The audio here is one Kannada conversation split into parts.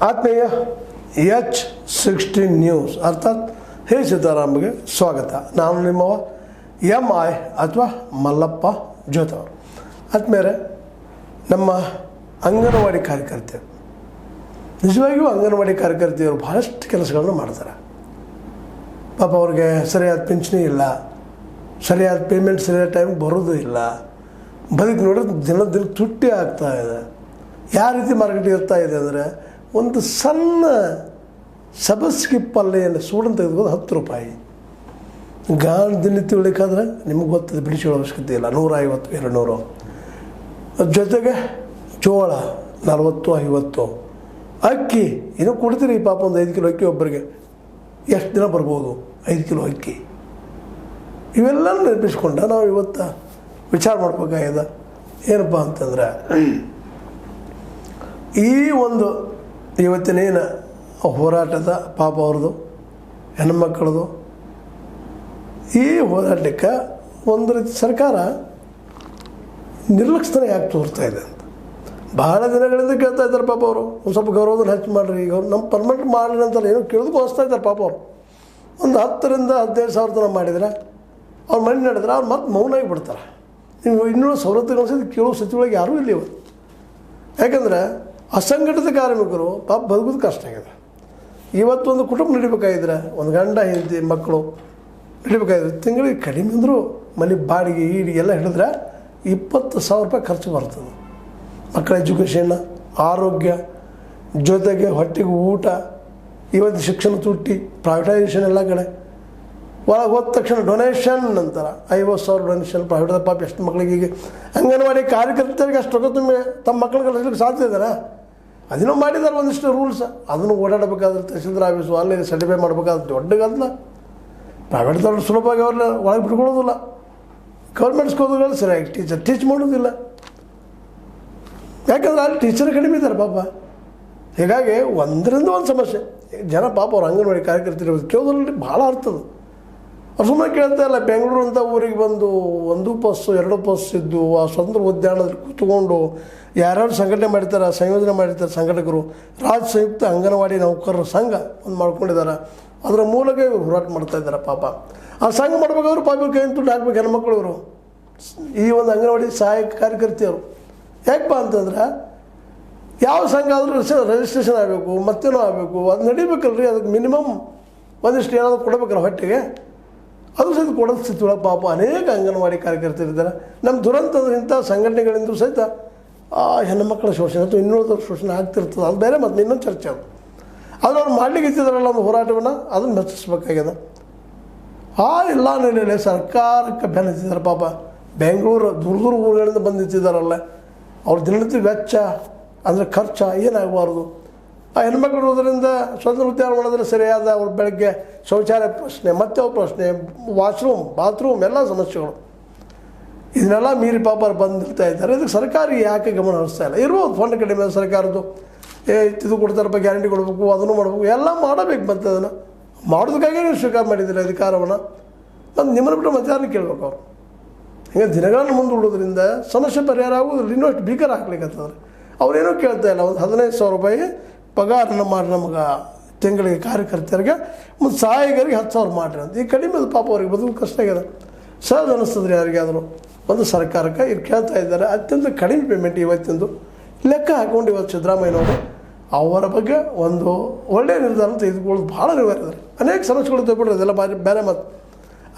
ಆತ್ಮೀಯ H16 ನ್ಯೂಸ್ ಅರ್ಥಾತ್ ಹೇ ಸೀತಾರಾಮ್ಗೆ ಸ್ವಾಗತ. ನಾನು ನಿಮ್ಮವ MI ಅಥವಾ ಮಲ್ಲಪ್ಪ ಜೋತವರು. ಆತ್ಮೀಯರೇ, ನಮ್ಮ ಅಂಗನವಾಡಿ ಕಾರ್ಯಕರ್ತೆಯರು ನಿಜವಾಗಿಯೂ ಅಂಗನವಾಡಿ ಕಾರ್ಯಕರ್ತೆಯರು ಭಾಳಷ್ಟು ಕೆಲಸಗಳನ್ನು ಮಾಡ್ತಾರೆ. ಪಾಪ ಅವ್ರಿಗೆ ಸರಿಯಾದ ಪಿಂಚಣಿ ಇಲ್ಲ, ಸರಿಯಾದ ಪೇಮೆಂಟ್ ಸರಿಯಾದ ಟೈಮಿಗೆ ಬರೋದು ಇಲ್ಲ. ಬದುಕು ನೋಡಿದ್ರೆ ದಿನ ತುಟ್ಟಿ ಆಗ್ತಾ ಇದೆ. ಯಾವ ರೀತಿ ಮಾರ್ಕೆಟ್ ಇರ್ತಾ ಇದೆ ಅಂದರೆ, ಒಂದು ಸಣ್ಣ ಸಬಸ್ಗಿ ಪಲ್ಲೆಯನ್ನು ಸೂಡನ್ನು ತೆಗೆದುಕೊಂಡು 10 ರೂಪಾಯಿ. ದಿನ ತಿಳ್ಬೇಕಾದ್ರೆ ನಿಮಗೆ ಗೊತ್ತದೆ, ಬಿಡಿಸೋ ಅವಶ್ಯಕತೆ ಇಲ್ಲ. 150 200. ಜೊತೆಗೆ ಜೋಳ 40 50. ಅಕ್ಕಿ ಇನ್ನೂ ಕೊಡ್ತೀರಿ ಪಾಪ, ಒಂದು 5 ಕಿಲೋ ಅಕ್ಕಿ ಒಬ್ಬರಿಗೆ ಎಷ್ಟು ದಿನ ಬರ್ಬೋದು? 5 ಕಿಲೋ ಅಕ್ಕಿ. ಇವೆಲ್ಲ ನೆನಪಿಸ್ಕೊಂಡ ನಾವು ಇವತ್ತು ವಿಚಾರ ಮಾಡ್ಬೇಕಾಗಿದೆ. ಏನಪ್ಪ ಅಂತಂದ್ರೆ, ಈ ಒಂದು ಇವತ್ತಿನೇನು ಹೋರಾಟದ ಪಾಪ ಅವ್ರದ್ದು ಹೆಣ್ಮಕ್ಳದು, ಈ ಹೋರಾಟಕ್ಕೆ ಒಂದು ರೀತಿ ಸರ್ಕಾರ ನಿರ್ಲಕ್ಷ್ಯತೆ ಯಾಕೆ ತೋರ್ತಾ ಇದೆ ಅಂತ ಭಾಳ ದಿನಗಳಿಂದ ಕೇಳ್ತಾ ಇದ್ದಾರೆ. ಪಾಪ ಅವರು ಒಂದು ಸ್ವಲ್ಪ ಗೌರವದಲ್ಲಿ ಹೆಚ್ಚು ಮಾಡಿರಿ, ಈಗ ಅವ್ರು ನಮ್ಮ ಪರ್ಮನೆಂಟ್ ಮಾಡಲಿ ಅಂತಲ್ಲ, ಏನೋ ಕೇಳೋದಕ್ಕೂ ಹೊಸ್ತಾ ಇದ್ದಾರೆ. ಪಾಪ ಅವರು ಒಂದು 10,000 to 15,000 ತನಕ ಮಾಡಿದರೆ ಅವ್ರು ಮನೆ ನಡೆದ್ರೆ ಅವ್ರು ಮತ್ತೆ ಮೌನಾಗಿ ಬಿಡ್ತಾರೆ. ನೀವು ಇನ್ನೂ ಸವಲತ್ತುಗಳು ಕೇಳೋ ಸಚಿವಗಳಿಗೆ ಯಾರೂ ಇಲ್ಲ ಇವತ್ತು. ಯಾಕಂದರೆ ಅಸಂಘಟಿತ ಕಾರ್ಮಿಕರು ಪಾಪ ಬದುಕೋದು ಕಷ್ಟ ಆಗಿದೆ. ಇವತ್ತೊಂದು ಕುಟುಂಬ ನಡಿಬೇಕಾಗಿದ್ರೆ, ಒಂದು ಗಂಡ ಹೆಂಡತಿ ಮಕ್ಕಳು ನಡಿಬೇಕಾಗಿದ್ರೆ ತಿಂಗಳಿಗೆ ಕಡಿಮೆ ಅಂದರೂ ಮನೆ ಬಾಡಿಗೆ ಎಲ್ಲ ಹಿಡಿದ್ರೆ 20,000 ರೂಪಾಯಿ ಖರ್ಚು ಬರ್ತದೆ. ಮಕ್ಕಳ ಎಜುಕೇಷನ್, ಆರೋಗ್ಯ, ಜೊತೆಗೆ ಹೊಟ್ಟೆಗೆ ಊಟ, ಇವತ್ತು ಶಿಕ್ಷಣ ತುಟ್ಟಿ, ಪ್ರೈವೇಟೈಸೇಷನ್ ಎಲ್ಲ ಕಡೆ. ಒಳಗೆ ಹೋದ ತಕ್ಷಣ ಡೊನೇಷನ್ ಅಂತಾರೆ, 50,000 ಡೊನೇಷನ್ ಪ್ರೈವೇಟ್. ಪಾಪ ಎಷ್ಟು ಮಕ್ಕಳಿಗೆ ಈಗ ಅಂಗನವಾಡಿ ಕಾರ್ಯಕರ್ತರಿಗೆ ಅಷ್ಟು ರೊಕ್ಕ ತುಂಬಿ ತಮ್ಮ ಮಕ್ಕಳಿಗೆ ಕಳಿಸ್ಲಿಕ್ಕೆ ಸಾಧ್ಯ ಇದ್ದಾರೆ. ಅದನ್ನೂ ಮಾಡಿದ್ದಾರೆ ಒಂದಿಷ್ಟು ರೂಲ್ಸ್. ಅದನ್ನು ಓಡಾಡಬೇಕಾದ್ರೆ ತಹಸೀಲ್ದಾರ್ ಆಫೀಸು ಅಲ್ಲಿ ಸರ್ಟಿಫೈ ಮಾಡಬೇಕಾದ್ರೆ ದೊಡ್ಡ ಗದ್ದಲ. ಪ್ರೈವೇಟ್ದವ್ರು ಸುಲಭವಾಗಿ ಅವ್ರನ್ನ ಒಳಗೆ ಬಿಟ್ಕೊಳ್ಳೋದಿಲ್ಲ. ಗೌರ್ಮೆಂಟ್ ಸ್ಕೂಲ್ಗಳು ಸರಿಯಾಗಿ ಟೀಚ್ ಮಾಡೋದಿಲ್ಲ. ಯಾಕಂದ್ರೆ ಅಲ್ಲಿ ಟೀಚರ್ ಕಡಿಮೆ ಇದ್ದಾರೆ ಪಾಪ. ಹೀಗಾಗಿ ಒಂದರಿಂದ ಒಂದು ಸಮಸ್ಯೆ. ಜನ ಪಾಪ ಅವ್ರು ಅಂಗನವಾಡಿ ಕಾರ್ಯಕರ್ತರು ಕೇಳೋದ್ರಲ್ಲಿ ಭಾಳ ಅರ್ಥದ. ಅವ್ರು ಸುಮ್ಮನೆ ಕೇಳ್ತಾ ಇಲ್ಲ. ಬೆಂಗಳೂರು ಅಂತ ಊರಿಗೆ ಬಂದು 1 ಬಸ್ಸು 2 ಬಸ್ ಇದ್ದು ಆ ಸ್ವತಂತ್ರ ಉದ್ಯಾನದಲ್ಲಿ ಕೂತ್ಕೊಂಡು ಯಾರ್ಯಾರು ಸಂಘಟನೆ ಮಾಡಿರ್ತಾರೆ, ಸಂಯೋಜನೆ ಮಾಡಿರ್ತಾರೆ ಸಂಘಟಕರು. ರಾಜ್ಯ ಸಂಯುಕ್ತ ಅಂಗನವಾಡಿ ನೌಕರರ ಸಂಘ ಒಂದು ಮಾಡ್ಕೊಂಡಿದ್ದಾರೆ. ಅದರ ಮೂಲಕ ಇವರು ಹೋರಾಟ ಮಾಡ್ತಾ ಇದ್ದಾರೆ. ಪಾಪ ಆ ಸಂಘ ಮಾಡ್ಬೇಕಾದ್ರು ಪಾಪ ಇವ್ರು ಕೈಯಿಂದ ದುಡ್ಡು ಹಾಕ್ಬೇಕು ಹೆಣ್ಮಕ್ಳು. ಇವರು ಈ ಒಂದು ಅಂಗನವಾಡಿ ಸಹಾಯಕ ಕಾರ್ಯಕರ್ತೆಯರು ಯಾಕಪ್ಪ ಅಂತಂದ್ರೆ, ಯಾವ ಸಂಘ ಆದರೂ ರಿಜಿಸ್ಟ್ರೇಷನ್ ಆಗಬೇಕು, ಮತ್ತೇನೋ ಆಗಬೇಕು, ಅದು ನಡಿಬೇಕಲ್ರಿ. ಅದಕ್ಕೆ ಮಿನಿಮಮ್ ಒಂದಿಷ್ಟು ಏನಾದರೂ ಕೊಡಬೇಕಲ್ಲ ಹೊಟ್ಟೆಗೆ. ಅದು ಸಹಿತ ಕೊಡೋದು ಸ್ಥಿತಿ ಒಳಗೆ ಪಾಪ ಅನೇಕ ಅಂಗನವಾಡಿ ಕಾರ್ಯಕರ್ತರಿದ್ದಾರೆ. ನಮ್ಮ ದುರಂತದ ಇಂಥ ಸಂಘಟನೆಗಳಿಂದ ಸಹಿತ ಹೆಣ್ಣುಮಕ್ಕಳ ಶೋಷಣೆ ಅಥವಾ ಇನ್ನುಳಿದ ಶೋಷಣೆ ಆಗ್ತಿರ್ತದೆ. ಅದು ಬೇರೆ ಮತ್ತು ಇನ್ನೊಂದು ಚರ್ಚೆ. ಅದು ಅವ್ರು ಮಾಡ್ಲಿಕ್ಕೆ ಇದ್ದಿದ್ದಾರಲ್ಲ ಒಂದು ಹೋರಾಟವನ್ನು, ಅದನ್ನು ಮೆಚ್ಚಿಸ್ಬೇಕಾಗ್ಯದ. ಎಲ್ಲ ನೆಲೆಯಲ್ಲಿ ಸರ್ಕಾರಕ್ಕೆ ಬೆನ್ನ ಹತ್ತಿದ್ದಾರೆ. ಪಾಪ ಬೆಂಗಳೂರು ದೂರ ಊರುಗಳಿಂದ ಬಂದು ನಿಂತಿದ್ದಾರಲ್ಲ, ಅವ್ರ ದಿನನಿತ್ಯ ವೆಚ್ಚ ಅಂದರೆ ಖರ್ಚು ಏನಾಗಬಾರ್ದು. ಆ ಹೆಣ್ಮಕ್ಳು ಇರೋದ್ರಿಂದ ಸ್ವತಂತ್ರ ಉದ್ಯಾನವನದಲ್ಲಿ ಸರಿಯಾದ ಅವ್ರ ಬೆಳಗ್ಗೆ ಶೌಚಾಲಯ ಪ್ರಶ್ನೆ, ಮತ್ತೆ ಅವ್ರ ಪ್ರಶ್ನೆ, ವಾಶ್ರೂಮ್ ಬಾತ್ರೂಮ್ ಎಲ್ಲ ಸಮಸ್ಯೆಗಳು. ಇದನ್ನೆಲ್ಲ ಮೀರಿ ಪಾಪ ಬಂದು ನಿಲ್ತಾ ಇದ್ದಾರೆ. ಇದಕ್ಕೆ ಸರ್ಕಾರ ಯಾಕೆ ಗಮನ ಹರಿಸ್ತಾ ಇಲ್ಲ? ಇರ್ಬೋದು ಫಂಡ್ ಕಡಿಮೆ ಸರ್ಕಾರದ್ದು. ಇದು ಕೊಡ್ತಾರಪ್ಪ, ಗ್ಯಾರಂಟಿ ಕೊಡಬೇಕು, ಅದನ್ನು ಮಾಡಬೇಕು, ಎಲ್ಲ ಮಾಡಬೇಕು. ಮತ್ತು ಅದನ್ನು ಮಾಡೋದಕ್ಕಾಗಿ ನೀವು ಸ್ವೀಕಾರ ಮಾಡಿದ್ದೀರ ಅಧಿಕಾರವನ್ನು. ಮತ್ತು ನಿಮ್ಮನ್ನು ಬಿಟ್ಟು ಮತ್ತೆ ಯಾರನ್ನು ಕೇಳಬೇಕು? ಅವರು ಹಿಂಗೆ ದಿನಗಳನ್ನು ಮುಂದೂಡೋದ್ರಿಂದ ಸಮಸ್ಯೆ ಪರಿಹಾರ ಆಗೋದಿಲ್ಲ, ಇನ್ನೂ ಅಷ್ಟು ಭೀಕರ ಆಗ್ಲಿಕ್ಕಂತಂದ್ರೆ. ಅವ್ರೇನೂ ಕೇಳ್ತಾ ಇಲ್ಲ. ಒಂದು 15,000 ರೂಪಾಯಿ ಪಗಾರನ ಮಾಡಿ ನಮಗೆ ತಿಂಗಳಿಗೆ ಕಾರ್ಯಕರ್ತರಿಗೆ, ಮತ್ತು ಸಹಾಯಕರಿಗೆ 10,000 ಮಾಡಿರಿ ಅಂತ. ಈಗ ಕಡಿಮೆ ಅದು ಪಾಪ ಅವ್ರಿಗೆ ಬದುಕು ಕಷ್ಟ ಆಗಿದೆ. ಸಹಜ ಅನ್ನಿಸ್ತದ್ರಿ ಯಾರಿಗಾದರೂ. ಒಂದು ಸರ್ಕಾರಕ್ಕೆ ಇದು ಕೇಳ್ತಾ ಇದ್ದಾರೆ. ಅತ್ಯಂತ ಕಡಿಮೆ ಪೇಮೆಂಟ್ ಇವತ್ತಿಂದು ಲೆಕ್ಕ ಹಾಕ್ಕೊಂಡು ಇವತ್ತು ಸಿದ್ದರಾಮಯ್ಯನವರು ಅವರ ಬಗ್ಗೆ ಒಂದು ಒಳ್ಳೆಯ ನಿರ್ಧಾರ ತೆಗೆದುಕೊಳ್ಳೋದು ಭಾಳ ಅನಿವಾರ್ಯ ಇದ್ದಾರೆ. ಅನೇಕ ಸಮಸ್ಯೆಗಳು ತೆಗೆದುಬಿಡ್ರಿ, ಅದೆಲ್ಲ ಬೇರೆ ಮಾತು.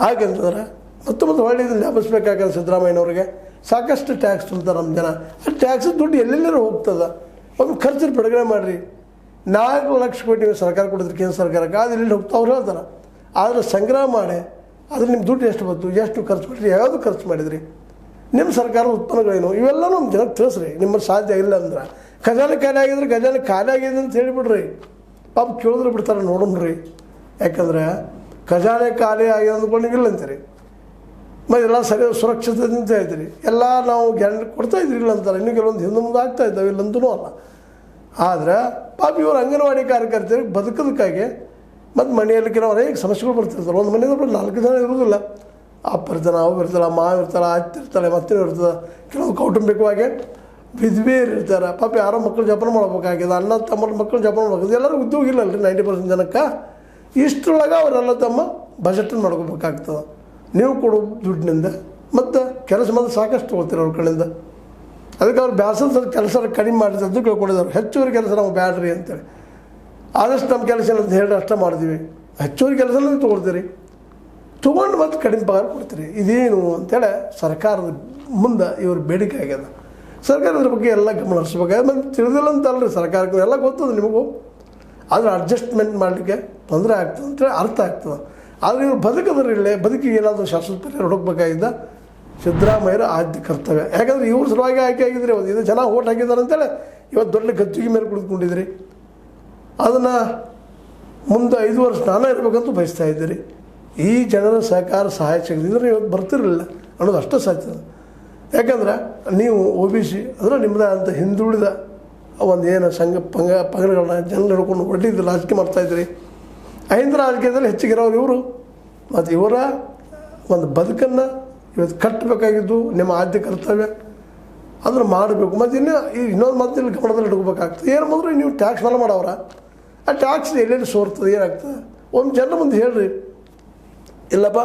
ಹಾಗೆಂತಂದ್ರೆ ಮತ್ತೆ ಒಳ್ಳೆಯದು ಜ್ಞಾಪಿಸ್ಬೇಕಾಗಲ್ಲ ಸಿದ್ದರಾಮಯ್ಯನವ್ರಿಗೆ. ಸಾಕಷ್ಟು ಟ್ಯಾಕ್ಸ್ ತುಂಬ್ತಾರೆ ನಮ್ಮ ಜನ. ಆ ಟ್ಯಾಕ್ಸ್ ದುಡ್ಡು ಎಲ್ಲೆಲ್ಲರೂ ಹೋಗ್ತದೆ. ಒಂದು ಖರ್ಚು ಬಿಡುಗಡೆ ಮಾಡಿರಿ. 4 ಲಕ್ಷ ಕೋಟಿ ನೀವು ಸರ್ಕಾರ ಕೊಡಿದ್ರಿ ಕೇಂದ್ರ ಸರ್ಕಾರಕ್ಕೆ, ಅದು ಇಲ್ಲಿ ಹೋಗ್ತಾ ಅವ್ರು ಹೇಳ್ತಾರೆ. ಆದರೆ ಸಂಗ್ರಹ ಮಾಡಿ ಅದ್ರ ನಿಮ್ಮ ದುಡ್ಡು ಎಷ್ಟು ಬಂತು, ಎಷ್ಟು ಖರ್ಚು ಮಾಡಿರಿ, ಯಾವುದು ಖರ್ಚು ಮಾಡಿದ್ರಿ, ನಿಮ್ಮ ಸರ್ಕಾರದ ಉತ್ಪನ್ನಗಳೇನು, ಇವೆಲ್ಲ ನಮ್ಮ ಜನಕ್ಕೆ ತಿಳಿಸ್ರಿ. ನಿಮ್ಮಲ್ಲಿ ಸಾಧ್ಯ ಇಲ್ಲ ಅಂದ್ರೆ ಖಜಾನೆ ಖಾಲಿ ಆಗಿದ್ರೆ ಖಜಾನೆ ಖಾಲಿ ಆಗಿದೆ ಅಂತ ಹೇಳಿಬಿಡ್ರಿ. ಪಾಪ ಕೇಳಿದ್ರೆ ಬಿಡ್ತಾರೆ, ನೋಡೋಣ್ರಿ. ಯಾಕಂದರೆ ಖಜಾನೆ ಖಾಲಿ ಆಗಿದೆ ಅಂದ್ಕೊಂಡು ನೀವು ಇಲ್ಲ ಅಂತೀರಿ, ಮತ್ತು ಎಲ್ಲ ಸರಿ ಸುರಕ್ಷತೆ ಅಂತ ಹೇಳ್ತೀರಿ. ಎಲ್ಲ ನಾವು ಗ್ಯಾರಂಟಿ ಕೊಡ್ತಾಯಿದ್ರಿ ಇಲ್ಲ ಅಂತಾರೆ. ಇನ್ನೂ ಕೆಲವೊಂದು ಹಿಂದೆ ಮುಂದೆ ಆಗ್ತಾಯಿದ್ದಾವೆ, ಇಲ್ಲಂತೂ ಅಲ್ಲ. ಆದರೆ ಪಾಪ ಇವರು ಅಂಗನವಾಡಿ ಕಾರ್ಯಕರ್ತರಿಗೆ ಬದುಕೋದಕ್ಕಾಗಿ ಮತ್ತು ಮನೆಯಲ್ಲಿ ಕೆಲವು ಅನೇಕ ಸಮಸ್ಯೆಗಳು ಬರ್ತಿರ್ತಾರೆ. ಒಂದು ಮನೆಯಿಂದ 4 ಜನ ಇರೋದಿಲ್ಲ. ಅಪ್ಪ ಇರ್ತಾನೆ, ಅವು ಇರ್ತಾಳೆ, ಮಾವು ಇರ್ತಾಳೆ, ಅತ್ತೆ ಇರ್ತಾಳೆ, ಮತ್ತೆ ಇರ್ತದೆ. ಕೆಲವು ಕೌಟುಂಬಿಕವಾಗಿ ವಿಧವೆಯರು ಇರ್ತಾರೆ, ಪಾಪ ಯಾರೋ ಮಕ್ಕಳು ಜೋಪಾನ ಮಾಡ್ಬೇಕಾಗಿದೆ, ಅಣ್ಣ ತಮ್ಮ ಮಕ್ಕಳು ಜೋಪಾನ ಮಾಡ್ಬೇಕು, ಎಲ್ಲರೂ ಉದ್ಯೋಗ ಇಲ್ಲಲ್ರಿ 90% ಜನಕ್ಕೆ. ಇಷ್ಟರೊಳಗೆ ಅವರೆಲ್ಲ ತಮ್ಮ ಬಜೆಟನ್ನು ಮಾಡ್ಕೋಬೇಕಾಗ್ತದೆ. ನೀವು ಕೊಡೋ ದುಡ್ಡಿನಿಂದ ಮತ್ತು ಕೆಲಸ ಮಂದಿ ಸಾಕಷ್ಟು ತೊಗೊಳ್ತೀರ ಅವ್ರ ಕಡೆಯಿಂದ. ಅದಕ್ಕೆ ಅವ್ರು ಬ್ಯಾಸದ ಕೆಲಸ ಕಡಿಮೆ ಮಾಡಿದ ಅದು ಕೇಳ್ಕೊಂಡಿದ್ದಾರೆ, ಹೆಚ್ಚುವರಿ ಕೆಲಸ ನಾವು ಬ್ಯಾಡ್ರಿ ಅಂತೇಳಿ. ಆದಷ್ಟು ನಮ್ಮ ಕೆಲಸ ಅಂತ ಹೇಳಿ ಅಷ್ಟೇ ಮಾಡ್ತೀವಿ, ಹೆಚ್ಚುವರಿ ಕೆಲಸನೂ ತೊಗೊಳ್ತೀರಿ, ತೊಗೊಂಡು ಮತ್ತು ಕಡಿಮೆ ಪಗಾರ ಕೊಡ್ತೀರಿ. ಇದೇನು ಅಂತೇಳಿ ಸರ್ಕಾರದ ಮುಂದೆ ಇವ್ರ ಬೇಡಿಕೆ ಆಗ್ಯದ. ಸರ್ಕಾರ ಇದ್ರ ಬಗ್ಗೆ ಎಲ್ಲ ಗಮನ ಹರಿಸ್ಬೇಕಾದ್ರೆ ಮತ್ತು ತಿಳಿದಿಲ್ಲ ಅಂತಲ್ರಿ ಸರ್ಕಾರಕ್ಕೆ ಎಲ್ಲ ಗೊತ್ತದ ನಿಮಗೂ. ಆದರೆ ಅಡ್ಜಸ್ಟ್ಮೆಂಟ್ ಮಾಡಲಿಕ್ಕೆ ತೊಂದರೆ ಆಗ್ತದೆ ಅಂತೇಳಿ ಅರ್ಥ ಆಗ್ತದೆ. ಆದರೆ ಇವ್ರು ಬದುಕಿದ್ರೆ ಇಲ್ಲೇ ಬದುಕಿಗೆ ಏನಾದರೂ ಶಾಶ್ವತ ಪರಿಹಾರ ಹುಡುಕ್ಬೇಕಾಗಿದ್ದ ಸಿದ್ದರಾಮಯ್ಯರ ಆದ್ಯ ಕರ್ತವ್ಯ. ಯಾಕಂದರೆ ಇವ್ರ ಸಲುವಾಗಿ ಆಯ್ಕೆ ಆಗಿದ್ರೆ ಇದು ಜನ ಓಟ್ ಹಾಕಿದ್ದಾರೆ ಅಂತೇಳಿ ಇವತ್ತು ದೊಡ್ಡ ಗದ್ದಿಗೆ ಮೇಲೆ ಕುಳಿತುಕೊಂಡಿದ್ದೀರಿ. ಅದನ್ನು ಮುಂದೆ 5 ವರ್ಷ ನಾನೇ ಇರಬೇಕಂತ ಬಯಸ್ತಾ ಇದ್ದೀರಿ. ಈ ಜನರ ಸಹಕಾರ ಸಹಾಯ ಸಿಗದಿದ್ರೆ ಇವತ್ತು ಬರ್ತಿರಲಿಲ್ಲ ಅನ್ನೋದು ಅಷ್ಟೇ ಸಾಧ್ಯ. ಯಾಕಂದ್ರೆ ನೀವು OBC ಅಂದರೆ ನಿಮ್ಮದೇ ಅಂತ ಹಿಂದುಳಿದ ಒಂದು ಏನು ಸಂಘ ಪಂಗಡಗಳನ್ನ ಜನರು ಹಿಡ್ಕೊಂಡು ಒಡ್ಡಿದ್ದು ರಾಜಕೀಯ ಮಾಡ್ತಾಯಿದ್ರಿ. ಅಹಿಂದ ರಾಜಕೀಯದಲ್ಲಿ ಹೆಚ್ಚಿಗಿರೋರು ಇವರು. ಮತ್ತು ಇವರ ಒಂದು ಬದುಕನ್ನು ಇವತ್ತು ಕಟ್ಟಬೇಕಾಗಿದ್ದು ನಿಮ್ಮ ಆದ್ಯ ಕರ್ತವ್ಯ. ಅದನ್ನು ಮಾಡಬೇಕು. ಮತ್ತು ಇನ್ನೊಂದು ಮಾತು ಇಲ್ಲಿ ಗಮನದಲ್ಲಿ ಇಟ್ಕೋಬೇಕಾಗ್ತದೆ. ಏನು ಬಂದರೂ ನೀವು ಟ್ಯಾಕ್ಸ್ ಮೇಲೆ ಮಾಡವ್ರ, ಆ ಟ್ಯಾಕ್ಸ್ ಎಲ್ಲೆಲ್ಲಿ ಸೋರ್ತದೆ, ಏನಾಗ್ತದೆ ಒಂದು ಜನರ ಮುಂದೆ ಹೇಳ್ರಿ. ಇಲ್ಲಪ್ಪ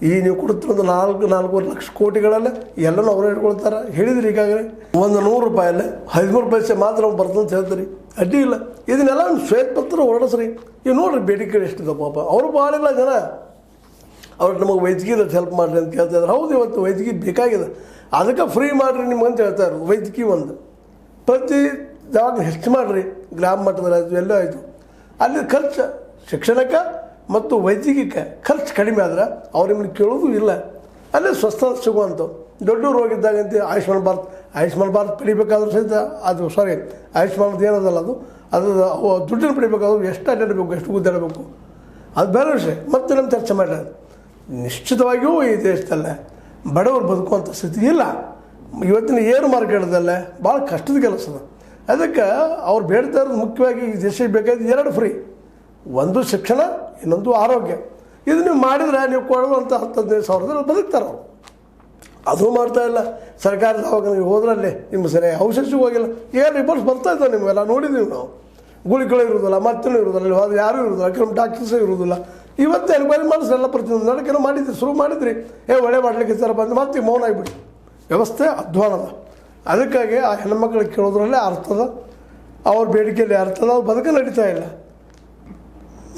ಈ ನೀವು ಕೊಡ್ತಿರೋದು 4-4.5 ಲಕ್ಷ ಕೋಟಿಗಳಲ್ಲೇ ಎಲ್ಲನೂ ಅವರೇ ಇಟ್ಕೊಳ್ತಾರೆ ಹೇಳಿದ್ರಿ. ಈಗಾಗಲೇ ಒಂದು 100 ರೂಪಾಯಲ್ಲಿ 13 ಪೈಸೆ ಮಾತ್ರ ನಾವು ಬರ್ತದೆ ಅಂತ ಹೇಳ್ತೀರಿ, ಅಡ್ಡಿ ಇಲ್ಲ. ಇದನ್ನೆಲ್ಲ ಶ್ವೇತಪತ್ರ ಹೊರಡಿಸ್ರಿ. ಈಗ ನೋಡಿರಿ ಬೇಡಿಕೆ ಎಷ್ಟಿದೆ ಪಾಪ. ಅವರು ಭಾಳಿಲ್ಲ ಜನ, ಅವ್ರು ನಮಗೆ ವೈದ್ಯಕೀಯದ ಹೆಲ್ಪ್ ಮಾಡಿರಿ ಅಂತ ಕೇಳ್ತಾ ಇದ್ದಾರೆ. ಹೌದು, ಇವತ್ತು ವೈದ್ಯಕೀಯ ಬೇಕಾಗಿದೆ, ಅದಕ್ಕೆ ಫ್ರೀ ಮಾಡಿರಿ ನಿಮ್ಗೆ ಅಂತ ಹೇಳ್ತಾ ಇರೋದು. ವೈದ್ಯಕೀಯ ಒಂದು ಪ್ರತಿ ದವಾಖಾನೆ ಹೆಚ್ಚು ಮಾಡಿರಿ, ಗ್ರಾಮ ಮಟ್ಟದಲ್ಲಿ ಆಯಿತು, ಎಲ್ಲೋ ಆಯಿತು. ಅಲ್ಲಿ ಖರ್ಚು ಶಿಕ್ಷಣಕ್ಕೆ ಮತ್ತು ವೈದ್ಯಕೀಯಕ್ಕೆ ಖರ್ಚು ಕಡಿಮೆ ಆದ್ರೆ ಅವ್ರು ನಿಮ್ಮನ್ನು ಕೇಳೋದು ಇಲ್ಲ. ಅಲ್ಲೇ ಸ್ವಸ್ಥ ಸಿಗುವಂಥ ದೊಡ್ಡ ರೋಗ ಇದ್ದಾಗಂತ ಆಯುಷ್ಮಾನ್ ಭಾರತ್ ಪಡಿಬೇಕಾದ್ರೂ ಸಹಿತ ಅದು ಆಯುಷ್ಮಾನದ ಏನದಲ್ಲ ಅದು ದುಡ್ಡನ್ನು ಪಡಿಬೇಕಾದ್ರೂ ಎಷ್ಟು ಅಡ್ಡಾಡಬೇಕು, ಎಷ್ಟು ಗುದ್ದಾಡಬೇಕು, ಅದು ಬೇರೆ ವಿಷಯ. ಮತ್ತೆ ನಮ್ಮ ಚರ್ಚೆ ಮಾಡಿದ್ರೆ ನಿಶ್ಚಿತವಾಗಿಯೂ ಈ ದೇಶದಲ್ಲೇ ಬಡವರು ಬದುಕುವಂಥ ಸ್ಥಿತಿ ಇಲ್ಲ. ಇವತ್ತಿನ ಏರ್ ಮಾರ್ಕೆಟ್ದಲ್ಲೇ ಭಾಳ ಕಷ್ಟದ ಕೆಲಸ ಅದ. ಅದಕ್ಕೆ ಅವ್ರು ಬೇಡ್ತಾ ಇರೋದು ಮುಖ್ಯವಾಗಿ ಈ ದೇಶಕ್ಕೆ ಬೇಕಾದ 2 ಫ್ರೀ, ಒಂದು ಶಿಕ್ಷಣ, ಇನ್ನೊಂದು ಆರೋಗ್ಯ. ಇದು ನೀವು ಮಾಡಿದರೆ ನೀವು ಕೊಡುವಂಥ 10,000 ಬದುಕ್ತಾರೆ ಅವರು. ಅದು ಮಾಡ್ತಾಯಿಲ್ಲ. ಸರ್ಕಾರಿ ದವಾಖಾನೆಗೆ ಹೋದ್ರಲ್ಲಿ ನಿಮ್ಮ ಸರಿ ಔಷಧ ಸಿಗೋಗಿಲ್ಲ. ಏನು ರಿಪೋರ್ಟ್ಸ್ ಬರ್ತಾಯಿದ್ದಾವೆ ನಿಮಗೆಲ್ಲ ನೋಡಿದ್ದೀವಿ ನಾವು. ಗುಳಿಗಳು ಇರೋದಿಲ್ಲ, ಮತ್ತೂ ಇರೋದಿಲ್ಲ, ಅದು ಯಾರೂ ಇರೋದಿಲ್ಲ, ಕೆಲವು ಡಾಕ್ಟರ್ಸೇ ಇರೋದಿಲ್ಲ. ಇವತ್ತು ಎನ್ಕ್ವೈರಿ ಮಾಡಿಸಿ ಎಲ್ಲ ಪ್ರತಿಯೊಂದು ನಡಕೇನೋ ಮಾಡಿದ್ರಿ, ಶುರು ಮಾಡಿದ್ರಿ, ಒಳ್ಳೆ ಮಾಡಲಿಕ್ಕೆ ಸರ್ ಬಂದು ಮತ್ತೆ ಮೌನ ಆಗಿಬಿಡಿ. ವ್ಯವಸ್ಥೆ ಅಧ್ವಾನದ. ಅದಕ್ಕಾಗಿ ಆ ಹೆಣ್ಮಕ್ಳಿಗೆ ಕೇಳೋದ್ರಲ್ಲೇ ಅರ್ಥದ, ಅವ್ರ ಬೇಡಿಕೆಯಲ್ಲಿ ಅರ್ಥದ, ಅವ್ರ ಬದುಕ ನಡೀತಾ ಇಲ್ಲ.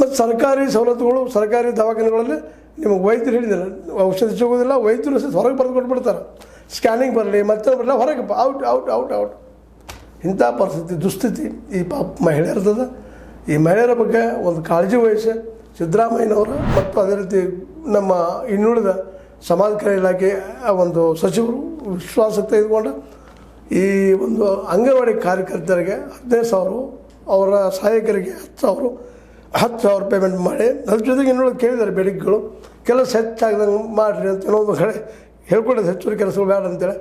ಮತ್ತು ಸರ್ಕಾರಿ ಸವಲತ್ತುಗಳು, ಸರ್ಕಾರಿ ದವಾಖಾನೆಗಳಲ್ಲಿ ನಿಮಗೆ ವೈದ್ಯರು ಹೇಳಿದಿಲ್ಲ, ಔಷಧಿ ಸಿಗೋದಿಲ್ಲ, ವೈದ್ಯರು ಹೊರಗೆ ಬರೆದು ಕೊಟ್ಬಿಡ್ತಾರೆ. ಸ್ಕ್ಯಾನಿಂಗ್ ಬರಲಿ ಮತ್ತೆ ಬರಲಿ, ಹೊರಗೆ ಔಟ್. ಇಂಥ ಪರಿಸ್ಥಿತಿ, ದುಸ್ಥಿತಿ ಈ ಮಹಿಳೆ ಇರ್ತದೆ. ಈ ಮಹಿಳೆಯರ ಬಗ್ಗೆ ಒಂದು ಕಾಳಜಿ ವಹಿಸಿ ಸಿದ್ದರಾಮಯ್ಯನವರು ಮತ್ತು ಅದೇ ರೀತಿ ನಮ್ಮ ಇನ್ನುಳಿದ ಸಮಾಜ ಕಲ್ಯಾಣ ಇಲಾಖೆ ಒಂದು ಸಚಿವರು ವಿಶ್ವಾಸಕ್ಕೆ ತೆಗೆದುಕೊಂಡು ಈ ಒಂದು ಅಂಗನವಾಡಿ ಕಾರ್ಯಕರ್ತರಿಗೆ 15,000, ಅವರ ಸಹಾಯಕರಿಗೆ 10,000 ಪೇಮೆಂಟ್ ಮಾಡಿ, ಅದ್ರ ಜೊತೆಗೆ ಇನ್ನೊಂದು ಕೇಳಿದ್ದಾರೆ ಬೇಡಿಕೆಗಳು. ಕೆಲಸ ಹೆಚ್ಚಾಗ್ದಂಗೆ ಮಾಡಿರಿ ಅಂತ ಏನೋ ಕಡೆ ಹೇಳ್ಕೊಂಡಿದ್ದು, ಹೆಚ್ಚುವರಿ ಕೆಲಸಗಳು ಬೇಡ ಅಂತೇಳಿ.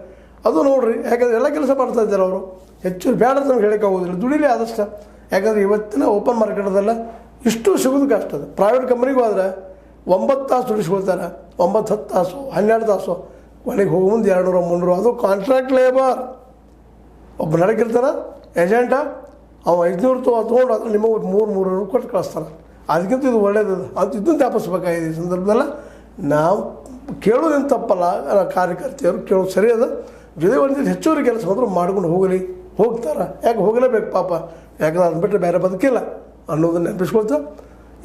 ಅದು ನೋಡಿರಿ, ಯಾಕಂದರೆ ಎಲ್ಲ ಕೆಲಸ ಮಾಡ್ತಾ ಇದ್ದಾರೆ ಅವರು. ಹೆಚ್ಚು ಬೇಡ ಅಂತ ನಮ್ಗೆ ಹೇಳೋಕ್ಕೆ ಆಗೋದಿಲ್ಲ, ದುಡಿಲಿ ಆದಷ್ಟು. ಯಾಕಂದರೆ ಇವತ್ತಿನ ಓಪನ್ ಮಾರ್ಕೆಟದಲ್ಲ ಇಷ್ಟು ಸಿಗೋದು ಕಷ್ಟ ಅದು. ಪ್ರೈವೇಟ್ ಕಂಪ್ನಿಗೂ ಆದರೆ 9 ತಾಸು ದುಡಿಸ್ಕೊಳ್ತಾರೆ, 9-10 ತಾಸು, 12 ತಾಸು, ಕೊನೆಗೆ ಹೋಗಿ ಮುಂದೆ 200-300. ಅದು ಕಾಂಟ್ರಾಕ್ಟ್ ಲೇಬರ್. ಒಬ್ಬ ನಡಕಿರ್ತಾನೆ ಏಜೆಂಟ, ಅವ 500 ತೊಗೊಂಡು ಅದ್ರ ನಿಮಗೆ 300 ಕೊಟ್ಟು ಕಳಿಸ್ತಾನೆ. ಅದಕ್ಕಿಂತ ಇದು ಒಳ್ಳೇದು ಅಂತ ಇದನ್ನು ಜ್ಞಾಪಿಸ್ಬೇಕಾಗಿದೆ. ಈ ಸಂದರ್ಭದಲ್ಲ ನಾವು ಕೇಳೋದೇನು ತಪ್ಪಲ್ಲ, ಕಾರ್ಯಕರ್ತೆಯವರು ಕೇಳೋದು ಸರಿ ಅದ. ಜೊತೆ ಒಂದು ಹೆಚ್ಚುವರಿ ಕೆಲಸ ಮಾತ್ರ ಮಾಡ್ಕೊಂಡು ಹೋಗ್ತಾರೆ. ಯಾಕೆ ಹೋಗಲೇಬೇಕು ಪಾಪ, ಯಾಕಂದ್ರೆ ಅದು ಬಿಟ್ಟರೆ ಬೇರೆ ಬದುಕಿಲ್ಲ ಅನ್ನೋದನ್ನು ನೆನಪಿಸ್ಕೊಳ್ತಾ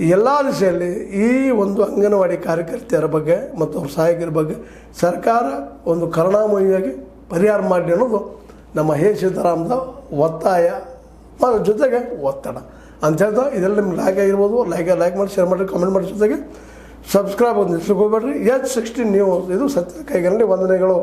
ಈ ಎಲ್ಲ ದಿಶೆಯಲ್ಲಿ ಈ ಒಂದು ಅಂಗನವಾಡಿ ಕಾರ್ಯಕರ್ತೆಯರ ಬಗ್ಗೆ ಮತ್ತು ಅವ್ರ ಸಹಾಯಕರ ಬಗ್ಗೆ ಸರ್ಕಾರ ಒಂದು ಕರುಣಾಮಯಿಯಾಗಿ ಪರಿಹಾರ ಮಾಡಿ ಅನ್ನೋದು ನಮ್ಮ ಸಿದ್ದರಾಮಯ್ಯದ ಒತ್ತಾಯ, ಜೊತೆಗೆ ಒತ್ತಡ ಅಂತ ಹೇಳ್ತಾ. ಇದೆಲ್ಲ ನಿಮ್ಗೆ ಲೈಕ್ ಆಗಿರ್ಬೋದು, ಲೈಕ್ ಮಾಡಿ, ಶೇರ್ ಮಾಡಿ, ಕಾಮೆಂಟ್ ಮಾಡಿ, ಜೊತೆಗೆ ಸಬ್ಸ್ಕ್ರೈಬ್ ಒಂದು ಹೋಗ್ಬೇಡ್ರಿ. H16 ನ್ಯೂಸ್, ಇದು ಸತ್ಯದ ಕೈಗನ್ನಡಿ. ವಂದನೆಗಳು.